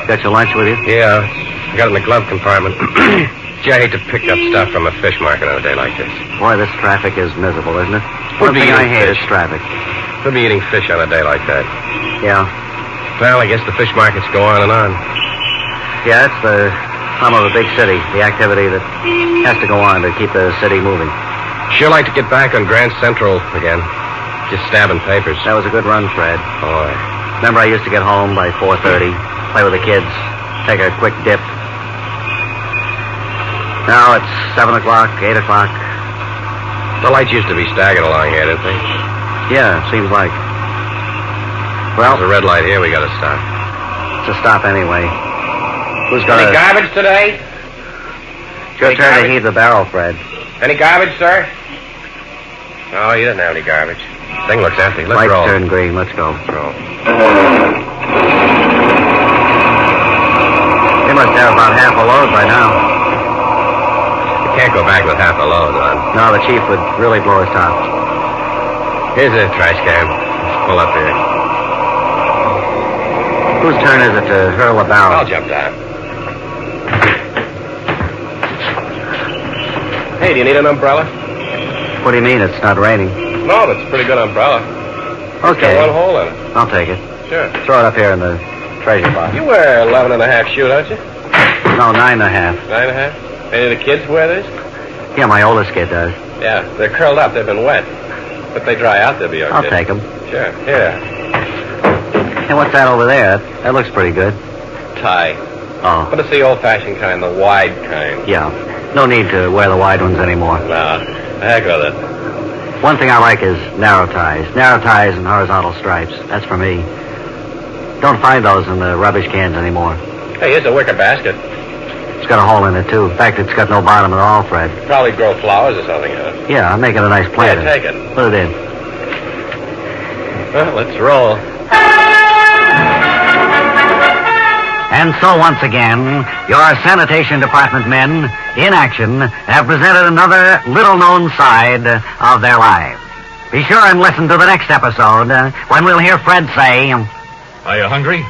Got your lunch with you? Yeah, I got it in the glove compartment. Gee, I hate to pick up stuff from a fish market on a day like this. Boy, this traffic is miserable, isn't it? Would One be thing I eating hate fish. is traffic. Could be eating fish on a day like that. Yeah. Well, I guess the fish markets go on and on. Yeah, it's the hum of a big city, the activity that has to go on to keep the city moving. Sure like to get back on Grand Central again. Just stabbing papers. That was a good run, Fred. Boy. Remember, I used to get home by 4:30, play with the kids, take a quick dip. Now it's 7 o'clock, 8 o'clock. The lights used to be staggered along here, didn't they? Yeah, seems like. Well, there's a red light here. We got to stop. It's a stop anyway. Who's got Any garbage today? It's your turn to heave the barrel, Fred. Any garbage, sir? Oh, you didn't have any garbage. Thing looks empty. Let's Lights roll. turn green. Let's go. Roll. They must have about half a load by now. You can't go back with half a load on. No, the chief would really blow his top. Here's a trash can. Let's pull up here. Whose turn is it to hurl a barrel? I'll jump down. Hey, do you need an umbrella? What do you mean it's not raining? No, that's a pretty good umbrella. Okay. Got one hole in it. I'll take it. Sure. Throw it up here in the treasure box. You wear 11.5 shoe, don't you? No, 9.5. 9.5? Any of the kids wear this? Yeah, my oldest kid does. Yeah, they're curled up. They've been wet. But they dry out, they'll be okay. I'll take them. Sure. Here. And what's that over there? That looks pretty good. Tie. Oh. But it's the old-fashioned kind, the wide kind. Yeah. No need to wear the wide ones anymore. No. The heck with it. One thing I like is narrow ties. Narrow ties and horizontal stripes. That's for me. Don't find those in the rubbish cans anymore. Hey, here's a wicker basket. It's got a hole in it, too. In fact, it's got no bottom at all, Fred. Probably grow flowers or something in it. Yeah, I'm making a nice plant. Yeah, take it. Put it in. Well, let's roll. And so once again, your Sanitation Department men, in action, have presented another little-known side of their lives. Be sure and listen to the next episode when we'll hear Fred say... Are you hungry?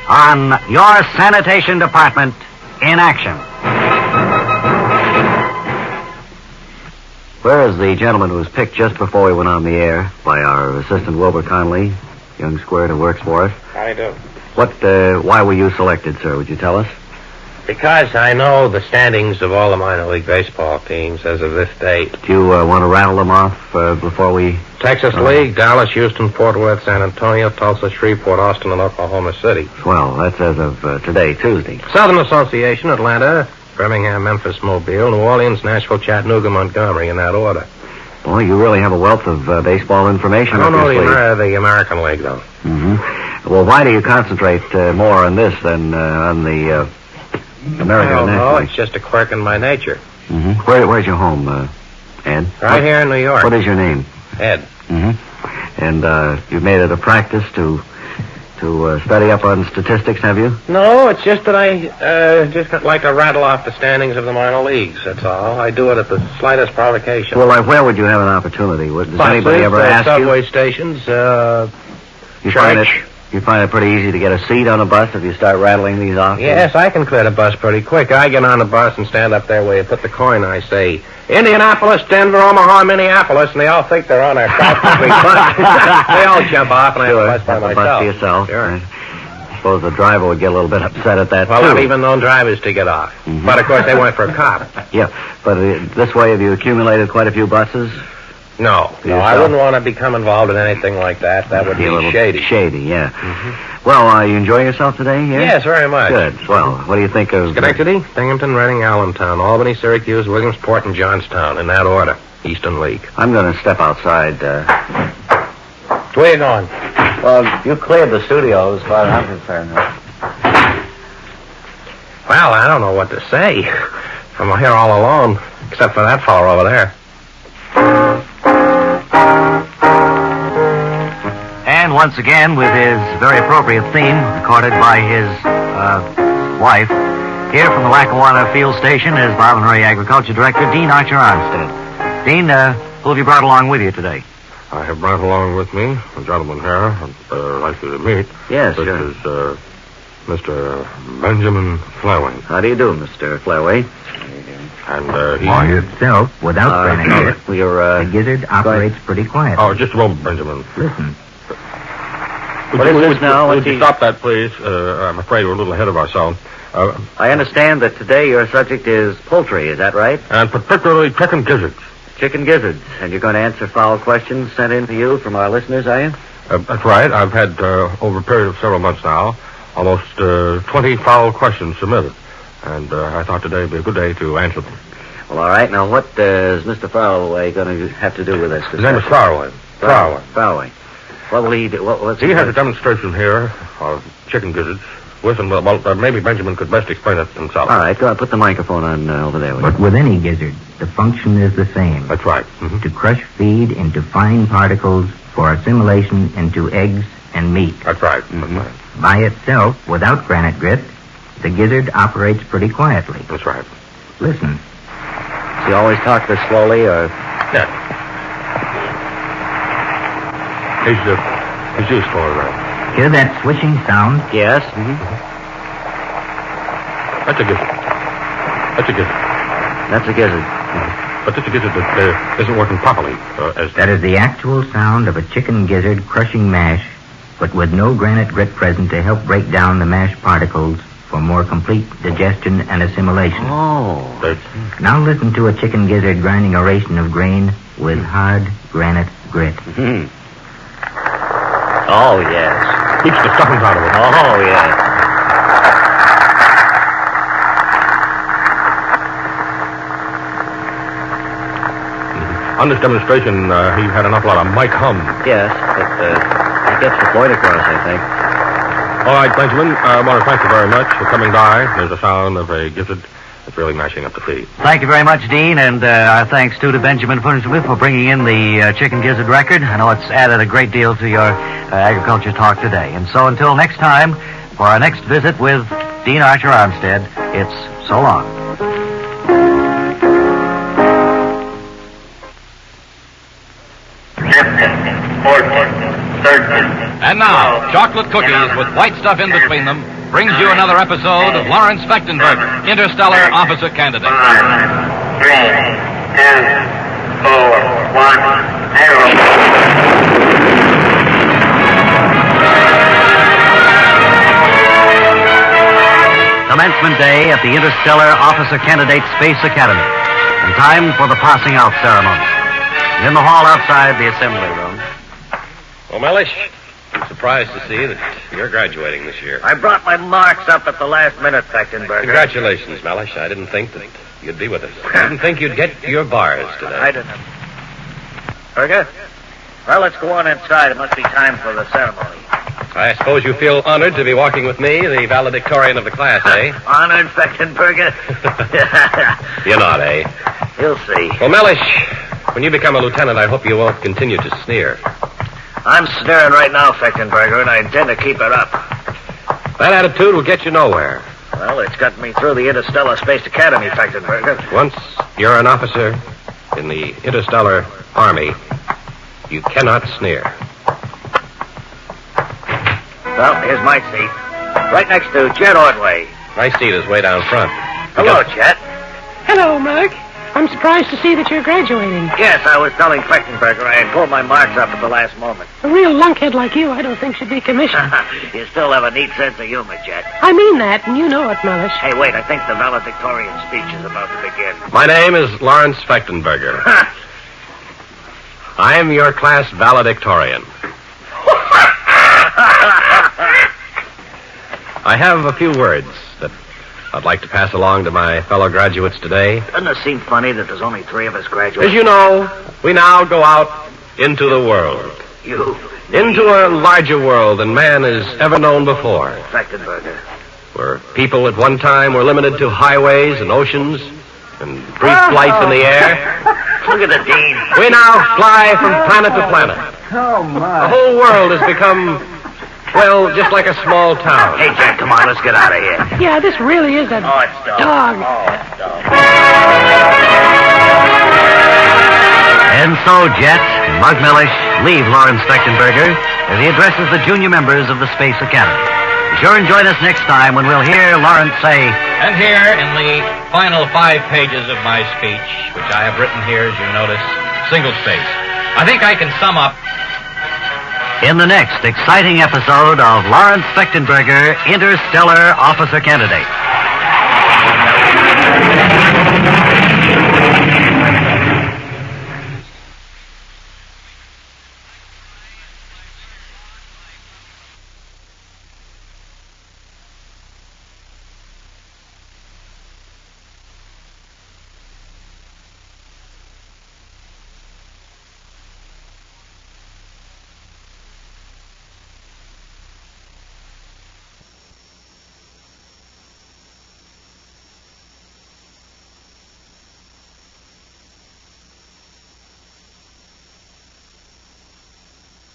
On your Sanitation Department in action. Where is the gentleman who was picked just before we went on the air by our assistant Wilbur Conley, young squirt who works for us? I do. Why were you selected, sir? Would you tell us? Because I know the standings of all the minor league baseball teams as of this date. Do you want to rattle them off before we... Texas League, Dallas, Houston, Fort Worth, San Antonio, Tulsa, Shreveport, Austin, and Oklahoma City. Well, that's as of today, Tuesday. Southern Association, Atlanta, Birmingham, Memphis, Mobile, New Orleans, Nashville, Chattanooga, Montgomery, in that order. Boy, you really have a wealth of baseball information. I don't know the American League, though. Mm-hmm. Well, why do you concentrate more on this than on the American National League? It's just a quirk in my nature. Mm-hmm. Where's your home, Ed? Right here in New York. What is your name? Ed. Mm-hmm. And you've made it a practice to study up on statistics, have you? No, it's just that I just like to rattle off the standings of the minor leagues, that's all. I do it at the slightest provocation. Well, where would you have an opportunity? Does anybody ever ask you? Subway stations, church. You find it pretty easy to get a seat on a bus if you start rattling these off? Yes, I can clear the bus pretty quick. I get on the bus and stand up there where you put the coin. I say, Indianapolis, Denver, Omaha, Minneapolis, and they all think they're on a cross-country bus. They all jump off, and I have a bus by myself. Bus to yourself. Sure. I suppose the driver would get a little bit upset at that, well, too. I've even known drivers to get off. Mm-hmm. But, of course, they went for a cop. Yeah, but this way have you accumulated quite a few buses? No, I wouldn't want to become involved in anything like that. That would be a little shady. Shady, yeah. Mm-hmm. Well, are you enjoying yourself today? Yeah? Yes, very much. Good. Well, what do you think of... Schenectady, Binghamton, Reading, Allentown, Albany, Syracuse, Williamsport, and Johnstown, in that order. Eastern League. I'm going to step outside. Where are you going? Well, you cleared the studio as far as I'm concerned. Well, I don't know what to say. I'm here all alone, except for that fellow over there. And once again, with his very appropriate theme, recorded by his wife, here from the Lackawanna Field Station is Bob and Ray Agriculture Director Dean Archer Armstead. Dean, who have you brought along with you today? I have brought along with me a gentleman here I'd like you to meet. Yes, this sure. Is Mr. Benjamin Flyway. How do you do, Mr. Flyway? And he... For yourself, without granite, the gizzard operates pretty quietly. Oh, just a moment, Benjamin. Listen. Would you stop that, please? I'm afraid we're a little ahead of ourselves. I understand that today your subject is poultry, is that right? And particularly chicken gizzards. Chicken gizzards. And you're going to answer foul questions sent in to you from our listeners, are you? That's right. I've had, over a period of several months now, almost 20 foul questions submitted. And I thought today would be a good day to answer them. Well, all right. Now, what is Mr. Farraway going to have to do with this? His name is Farraway. Farraway. What will he do? He has a demonstration here of chicken gizzards. Listen, well, maybe Benjamin could best explain it himself. All right, go ahead, put the microphone on over there. But with any gizzard, the function is the same. That's right. Mm-hmm. To crush feed into fine particles for assimilation into eggs and meat. That's right. Mm-hmm. That's right. By itself, without granite grit, the gizzard operates pretty quietly. That's right. Listen. Does he always talk this slowly, or...? Yeah. He's used for that. Hear that swishing sound? Yes. Mm-hmm. That's a gizzard. That's a gizzard. Mm-hmm. But that's a gizzard that isn't working properly. That is the actual sound of a chicken gizzard crushing mash, but with no granite grit present to help break down the mash particles for more complete digestion and assimilation. Oh. Now listen to a chicken gizzard grinding a ration of grain with hard granite grit. Mm-hmm. Oh, yes. Keeps the stuffings out of it. Oh, yes. On this demonstration, he had an awful lot of mic hum. Yes, but he gets the point across, I think. All right, Benjamin, I want to thank you very much for coming by. There's the sound of a gizzard that's really mashing up the feed. Thank you very much, Dean, and our thanks, too, to Benjamin for bringing in the chicken gizzard record. I know it's added a great deal to your agriculture talk today. And so until next time, for our next visit with Dean Archer Armstead, it's so long. And now, chocolate cookies with white stuff in between them brings you another episode of Lawrence Spectenberger, Interstellar Officer Candidate. 5, 3, 2, 4. Commencement day at the Interstellar Officer Candidate Space Academy. And time for the passing out ceremony. In the hall outside the assembly room. Well, Mellish, I'm surprised to see that you're graduating this year. I brought my marks up at the last minute, Spectenberger. Congratulations, Mellish. I didn't think that you'd be with us. I didn't think you'd get your bars today. I didn't. Berger? Well, let's go on inside. It must be time for the ceremony. I suppose you feel honored to be walking with me, the valedictorian of the class, eh? Honored, Spectenberger? You're not, eh? You'll see. Well, Mellish, when you become a lieutenant, I hope you won't continue to sneer. I'm sneering right now, Spectenberger, and I intend to keep it up. That attitude will get you nowhere. Well, it's got me through the Interstellar Space Academy, Spectenberger. Once you're an officer in the Interstellar Army, you cannot sneer. Well, here's my seat. Right next to Jet Ordway. My seat is way down front. Hello, Jet. Hello, Mark. I'm surprised to see that you're graduating. Yes, I was telling Spectenberger I had pulled my marks up at the last moment. A real lunkhead like you, I don't think should be commissioned. You still have a neat sense of humor, Jet. I mean that, and you know it, Mellish. Hey, wait, I think the valedictorian speech is about to begin. My name is Lawrence Spectenberger. I am your class valedictorian. I have a few words that I'd like to pass along to my fellow graduates today. Doesn't it seem funny that there's only 3 of us graduates? As you know, we now go out into the world. Into a larger world than man has ever known before. Spectenberger. Where people at one time were limited to highways and oceans and brief flights in the air. Look at the dean. We now fly from planet to planet. Oh, my. The whole world has become, well, just like a small town. Hey, Jack, come on, let's get out of here. Yeah, this really is a it's dog. dog. It's dog. And so Jet and Mug Mellish leave Lawrence Spectenberger as he addresses the junior members of the Space Academy. Be sure and join us next time when we'll hear Lawrence say... And here, in the final 5 pages of my speech, which I have written here, as you notice, single-spaced, I think I can sum up... In the next exciting episode of Lawrence Spectenberger, Interstellar Officer Candidate.